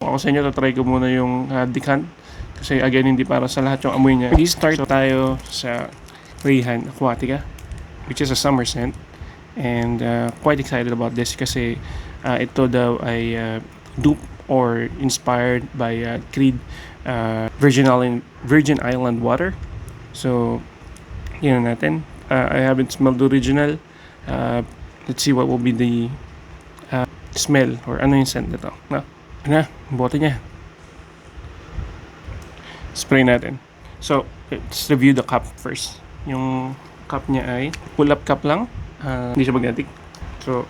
Ako sa inyo, tatry ko muna yung decant. Kasi again, hindi para sa lahat yung amoy niya. Start tayo sa Rayhan Aquatica, which is a summer scent. And quite excited about this kasi ito daw ay dupe or inspired by Creed Virgin Island water. So, yun natin. I haven't smelled the original. Let's see what will be the smell or ano yung scent nito. Bote niya. Spray natin. So, let's review the cup first. Yung cup niya ay pull-up cup lang. Hindi siya magnetic. So,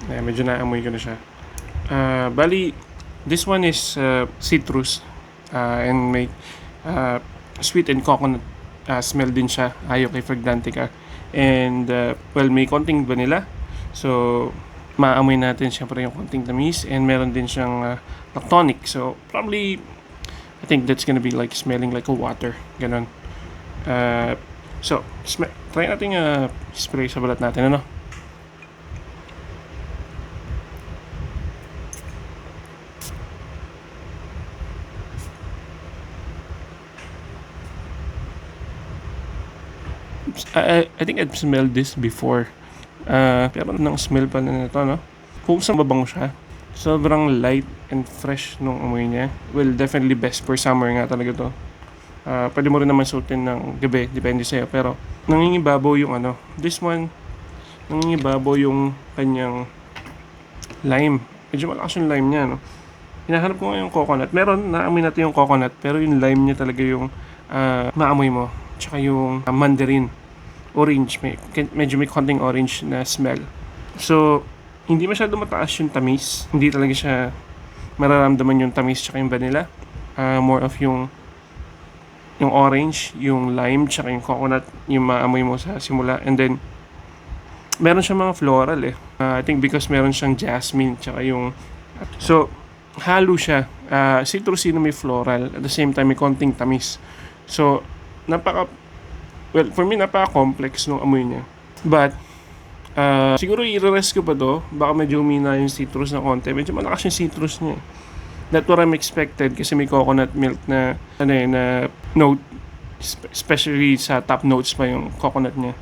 medyo naamoy ko na siya. Bali, this one is citrus and may sweet and coconut smell din siya. Ayaw kay Fragrantica. And, may konting vanilla. So, maamoy natin syempre yung konting tamis. And meron din siyang lactonic. So, probably, I think that's gonna be like smelling like a water. Ganon. So, try natin spray sa balat natin, ano? I think I've smelled this before. Pero nang smell pa na ito, no? Kung saan mabango siya, sobrang light and fresh nung amoy niya. Well, definitely best for summer nga talaga to. Pwede mo rin naman suotin ng gabi, depende sa'yo. Pero nangingibabaw yung this one, nangingibabaw yung kanyang lime. Medyo malakas yung lime niya, no? Hinahanap ko nga yung coconut. Meron, naamoy natin yung coconut, pero yung lime niya talaga yung maamoy mo. Tsaka yung mandarin. Orange, medyo may konting orange na smell. So, hindi masyado mataas yung tamis. Hindi talaga siya mararamdaman yung tamis tsaka yung vanilla. More of yung orange, yung lime, tsaka yung coconut, yung maamoy mo sa simula. And then, meron siyang mga floral I think because meron siyang jasmine, tsaka yung... So, halo siya. Citrusy na may floral. At the same time, may konting tamis. So, for me, napaka-complex nung amoy niya. But, siguro i-rest ko pa to. Baka medyo humina yung citrus na konti. Medyo malakas yung citrus niya. That's what I'm expected kasi may coconut milk na note. Especially sa top notes pa yung coconut niya.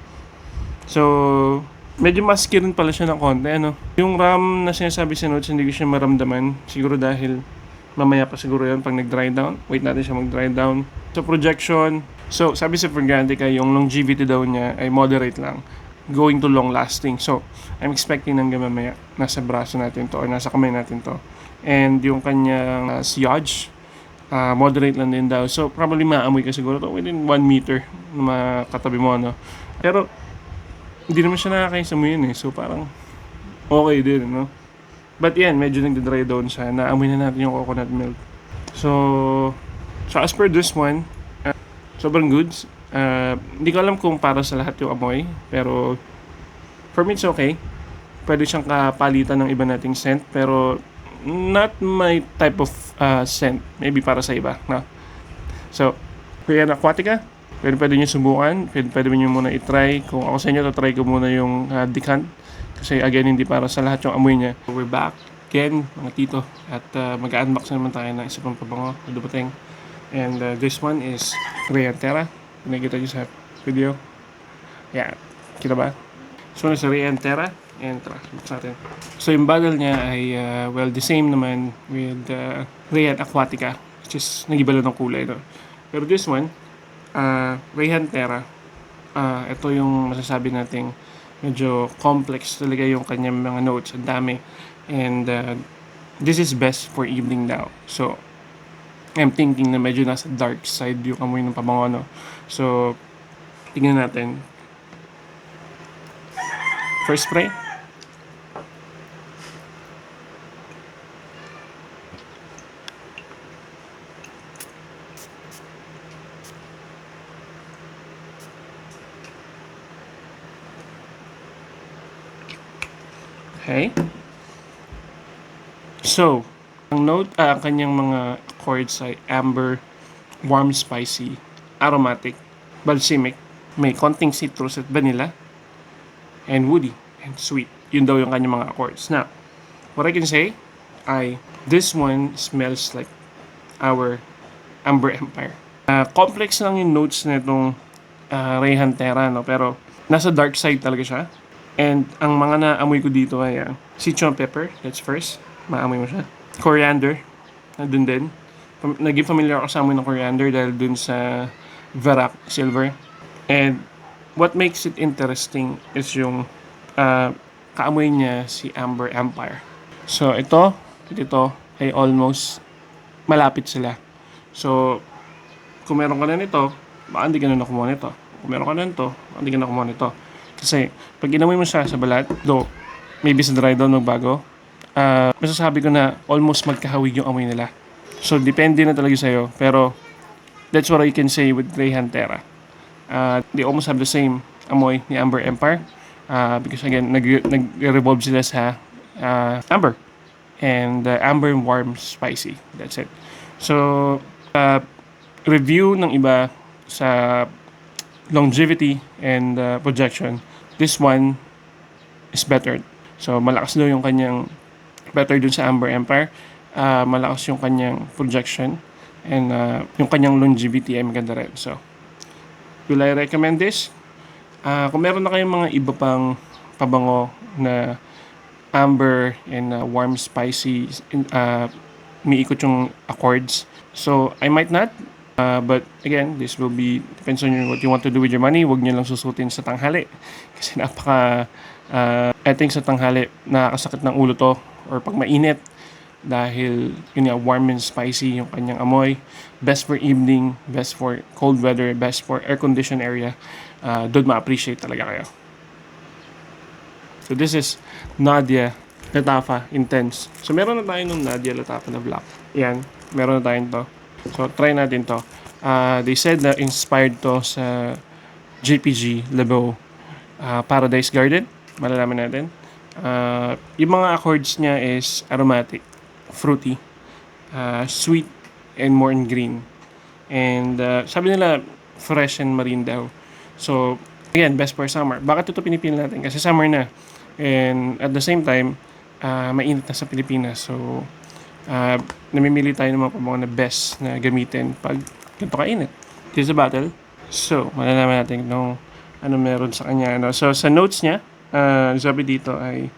So, medyo musky rin pala siya ng konti, Yung rum na sinasabi sa notes, hindi ko siya maramdaman. Siguro dahil mamaya pa siguro yun pag nag-dry down. Wait natin siya mag-dry down. So, projection. So, sabi sa Fragrantica, yung longevity daw niya ay moderate lang. Going to long lasting. So, I'm expecting hanggang mamaya nasa braso natin to or nasa kamay natin to. And yung kanyang sillage, moderate lang din daw. So, probably maamoy ka siguro to within 1 meter na makatabi mo, Pero, hindi naman siya nakakaisamoy yun So, parang okay din, But yan, medyo nagda-dry down siya. Naamoy na natin yung coconut milk. So as per this one, sobrang goods. Hindi ko alam kung para sa lahat yung amoy. Pero, for me, it's okay. Pwede siyang kapalitan ng iba nating scent. Pero, not my type of scent. Maybe para sa iba, So, Rayhan Aquatica, pwede nyo subukan. Pwede nyo muna i-try. Kung ako sa inyo, tatry ko muna yung decant. Kasi again, hindi para sa lahat yung amoy niya. We're back again, mga tito. At mag-unbox naman tayo ng isa pang pabango na dumating. And this one is Rayhan Terra. Nakikita nyo sa video. Yeah, kita ba? So, nasa Rayhan Terra. And tara, buksan natin. So, yung bottle niya ay, the same naman with Rayhan Aquatica. Which is, nag-iba lang ng kulay, Pero this one, Rayhan Terra. Ito yung masasabi nating medyo complex talaga yung kanyang mga notes. Ang dami. And this is best for evening now. So, I'm thinking na medyo nasa dark side yung amoy ng pabango, So, tingnan natin. First spray. Okay. So, ang kanyang mga chords ay amber, warm, spicy, aromatic, balsamic, may konting citrus at vanilla, and woody, and sweet. Yun daw yung kanyang mga chords. Now, what I can say ay This one smells like our Amber Empire. Complex lang yung notes na itong Reyhan Terra, no? Pero nasa dark side talaga siya. And ang mga naamoy ko dito ay citron pepper, that's first. Maamoy mo siya. Coriander, nandun din. Naging familiar ako sa amoy ng coriander dahil dun sa Verac Silver. And what makes it interesting is yung kaamoy niya si Amber Empire. So ito ay almost malapit sila. So kung meron ka na nito, baka hindi ka na kumuha nito. Kung meron ka na nito, baka hindi ka na kumuha nito. Kasi pag inamoy mo siya sa balat, though maybe sa dry down magbago, masasabi ko na almost magkahawig yung amoy nila. So depende na talaga sa'yo. Pero that's what I can say with Reyhan Terra. They almost have the same amoy ni Amber Empire. Because again, nag-revolve sila sa amber. And amber warm spicy. That's it. So, review ng iba sa longevity and projection. This one is better. So, malakas daw yung kanyang better dun sa Amber Empire. Malakas yung kanyang projection. And yung kanyang longevity ay maganda rin. So, will I recommend this? Kung meron na kayong mga iba pang pabango na amber and warm spicy, umiikot yung accords. So, I might not. But again, this will be, depends on what you want to do with your money. Huwag nyo lang susutin sa tanghali. Kasi I think sa tanghali, nakakasakit ng ulo to. Or pag mainit. Dahil, yun nga, warm and spicy yung kanyang amoy. Best for evening, best for cold weather, best for air-conditioned area. Doon ma-appreciate talaga kayo. So this is Nadia Latafa Intense. So meron na tayo nung Nadia Latafa na black. Yan, meron na tayo to. So try natin to. They said na inspired to sa JPG Lebeau Paradise Garden. Malalaman natin. Yung mga accords niya is aromatic, fruity, sweet, and more in green. And sabi nila fresh and marine daw. So again, best for summer. Bakit ito pinipili natin? Kasi summer na. And at the same time, mainit na sa Pilipinas. So, namimili tayo ng mga pabango na best na gamitin pag ganito kainit. This is a battle. So, malalaman natin kung ano meron sa kanya. Ano. So, sa notes niya, sabi dito ay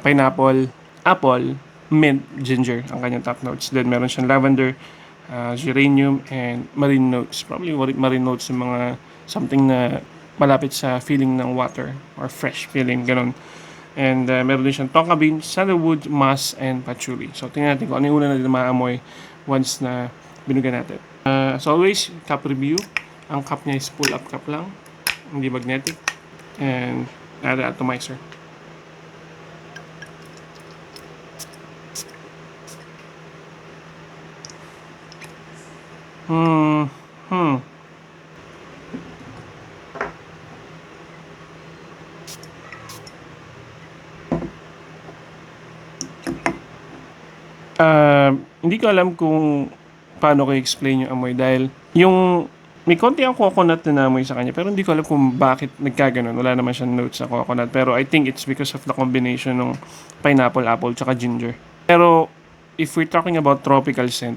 pineapple, apple, mint, ginger ang kanyang top notes. Then, meron siyang lavender, geranium, and marine notes. Probably marine notes yung mga something na malapit sa feeling ng water or fresh feeling, ganun. And meron din siyang tonka bean, sandalwood, moss, and patchouli. So, tingnan natin kung ano yung una natin maamoy once na binugan natin. As always, cup review. Ang cup niya is pull-up cup lang, hindi magnetic. And add atomizer. Hindi ko alam kung paano ko i-explain yung amoy dahil yung may konti ang coconut na namoy sa kanya pero hindi ko alam kung bakit nagkaganon. Wala naman siyang notes sa coconut pero I think it's because of the combination ng pineapple, apple, tsaka ginger. Pero if we're talking about tropical scent,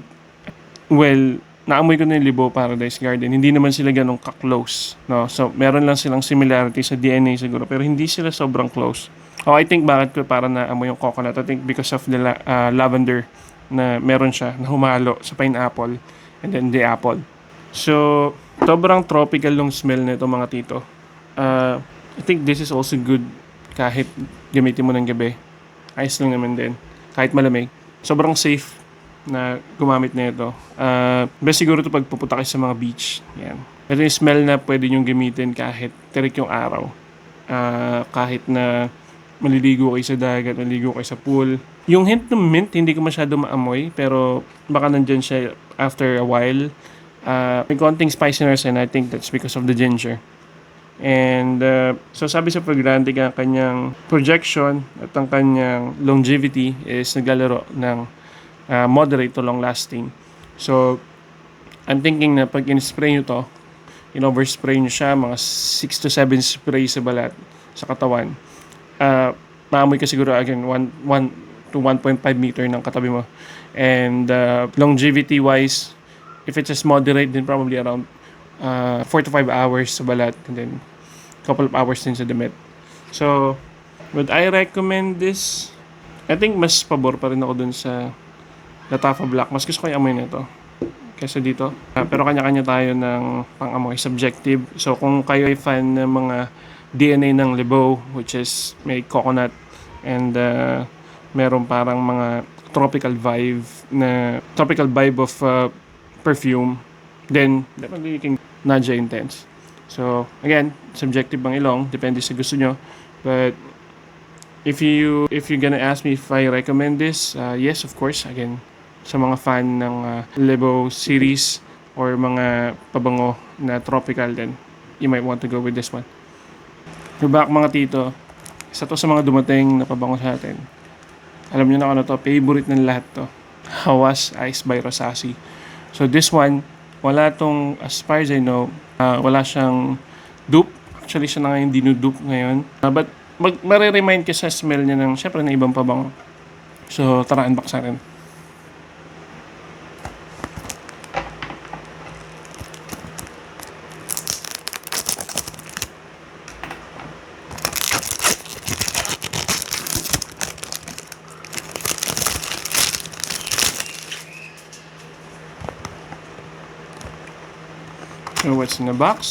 well, naamoy ko na yung Lebeau Paradise Garden. Hindi naman sila ganun ka-close. No? So, meron lang silang similarity sa DNA siguro pero hindi sila sobrang close. Oh, I think bakit ko para naamoy yung coconut. I think because of the lavender na meron siya na humalo sa pineapple and then the apple. So, sobrang tropical yung smell nito mga tito. I think this is also good kahit gamitin mo ng gabi. Ayos lang naman din. Kahit malamig. Sobrang safe na gumamit na ito. Best siguro ito pag pupunta kayo sa mga beach. Yan. Ito yung smell na pwede nyo gamitin kahit tirik yung araw. Kahit na maliligo kayo sa dagat, maliligo kayo sa pool. Yung hint ng mint, hindi ko masyado maamoy, pero baka nandyan siya after a while. May konting spiciness and I think that's because of the ginger. And so sabi sa Fragrantic ang kanyang projection at ang kanyang longevity is naglalaro ng moderate to long lasting. So I'm thinking na pag in-spray nyo to, in-overspray nyo siya, mga 6 to 7 spray sa balat, sa katawan. Maamoy ka siguro again, one to 1.5 meter ng katabi mo. And longevity wise, if it's just moderate, then probably around 4 to 5 hours sa balat, and then couple of hours din sa damit. So, would I recommend this? I think mas pabor pa rin ako dun sa Latafa Black. Mas gusto ko yung amoy nito kaysa dito. Pero kanya-kanya tayo ng pang-amoy, subjective. So, kung kayo ay fan ng mga DNA ng Libo, which is may coconut and meron parang mga tropical vibe of perfume, then definitely you can Nadja Intense. So, again, subjective bang ilong, depende sa gusto nyo. But, if you're gonna ask me if I recommend this, yes, of course. Again, sa mga fan ng Lebo series or mga pabango na tropical, then you might want to go with this one. We're back mga tito. Isa to sa mga dumating na pabango sa atin. Alam niyo na ano to, favorite ng lahat to. Hawas Ice by Rosasi. So, this one, wala tong, as far as I know, wala siyang dupe. Actually, siya na nga yung dinudupe ngayon. But, mariremind ka sa smell niya ng, syempre, na ibang pabango. So, tara, unbox natin. So, what's in the box?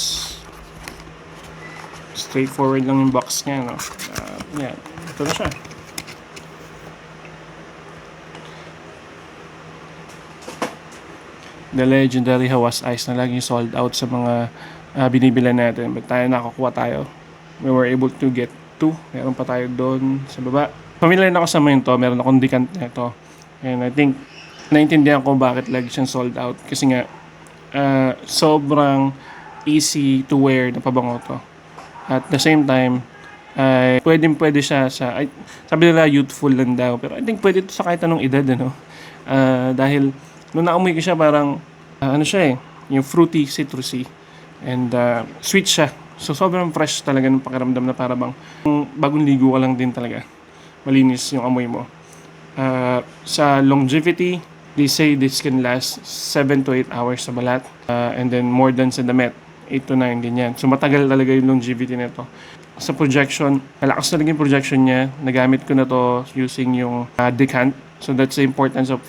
Straightforward lang yung box niya, no? Yan. Ito na siya. The legendary Hawas Ice na laging sold out sa mga binibilan natin. But tayo nakakuha tayo. We were able to get 2. Meron pa tayo doon sa baba. Familiar na ako sa mga ito. Meron akong decant na ito. And I think, naintindihan ko bakit lagi siyang sold out. Kasi nga, sobrang easy to wear na pabango to. At the same time, pwede siya sa, sabi nila youthful lang daw, pero I think pwede ito sa kahit anong edad, ano? Dahil, nung naamoy ko siya, parang, ano siya yung fruity, citrusy, and sweet siya. So, sobrang fresh talaga ng pakiramdam na parang bagong ligo ka lang din talaga. Malinis yung amoy mo. Sa longevity, they say this can last 7 to 8 hours sa balat. And then more than sa damit, 8 to 9 din yan. So matagal talaga yung longevity nito. Sa projection, malakas talaga yung projection niya. Nagamit ko na to using yung decant. So that's the importance of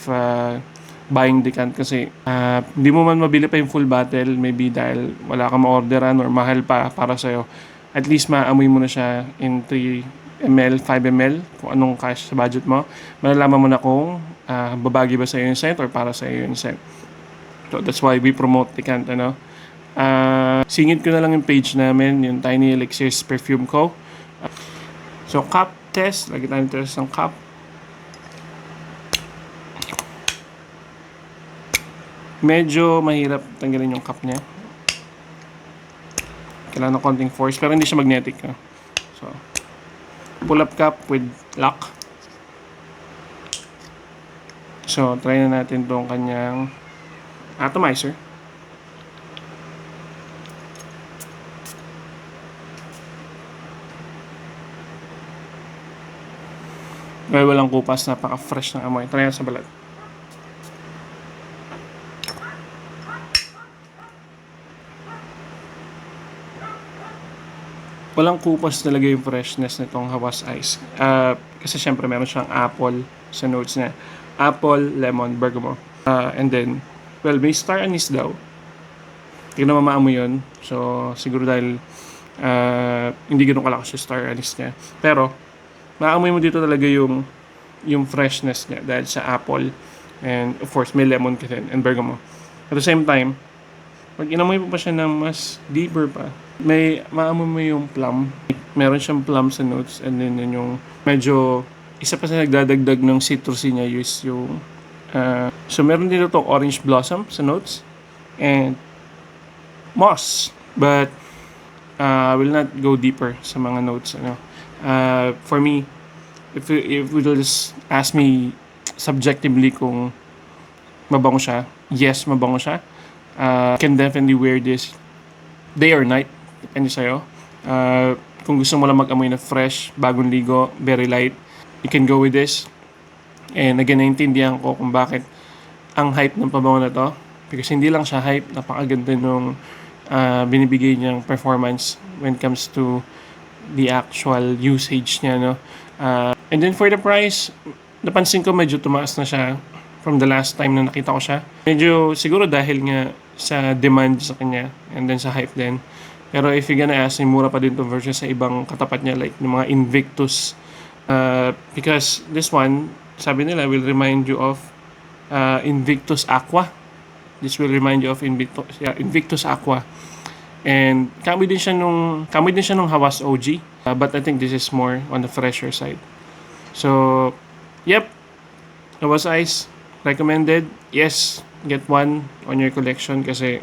buying decant kasi hindi mo man mabili pa yung full bottle, maybe dahil wala kang ma-orderan or mahal pa para sa'yo. At least maamoy mo na siya in 3 ml, 5 ml, kung anong cash sa budget mo. Malalaman mo na kung babagi ba sa iyo yung scent or para sa iyo yung scent. So that's why we promote Decant, ano. Singit ko na lang yung page namin, yung Tiny Elixirs Perfume Co. So cup test, lagi tayong test ng cup. Medyo mahirap tanggalin yung cup niya. Kailangan ng konting force, pero hindi siya magnetic, no? So, pull up cup with lock. So, try na natin itong kanyang atomizer. Well, walang kupas, napaka-fresh ng amoy. Try na sa balat. Walang kupas talaga yung freshness nitong Hawas Ice. Kasi syempre meron siyang apple sa notes niya. Apple, lemon, bergamot. And then, well, may star anise daw. Hindi naman maamoy yun. So, siguro dahil hindi ganun kalakas yung star anise niya. Pero, maamoy mo dito talaga yung freshness niya dahil sa apple. And of course, may lemon kasi and bergamot. At the same time, pag inamoy mo pa siya ng mas deeper pa, may maamoy mo yung plum. Meron siyang plum sa notes and then yun yung medyo isa pa sa nagdadagdag ng citrusy niya is yung so meron dito tong orange blossom sa notes and moss, but I will not go deeper sa mga notes, ano. For me, if you will just ask me subjectively kung mabango siya, yes, mabango siya. Can definitely wear this day or night, depende sa'yo. Kung gusto mo lang mag-amoy na fresh, bagong ligo, very light, you can go with this. And again, naintindihan ko kung bakit ang hype ng pabango na to. Because hindi lang siya hype, napakaganda nung binibigay niyang performance when it comes to the actual usage niya, no? And then for the price, napansin ko medyo tumaas na siya from the last time na nakita ko siya. Medyo siguro dahil nga sa demand sa kanya and then sa hype din. Pero if you're gonna ask me, mura pa din to versus sa ibang katapat niya like yung mga Invictus. Because this one, sabi nila, will remind you of Invictus Aqua. This will remind you of Invictus Aqua. And kami din siya nung Hawas OG. But I think this is more on the fresher side. So, yep. Hawas Ice, recommended. Yes, get one on your collection kasi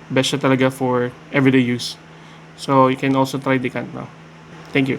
best siya talaga for everyday use. So, you can also try Decant now. Thank you.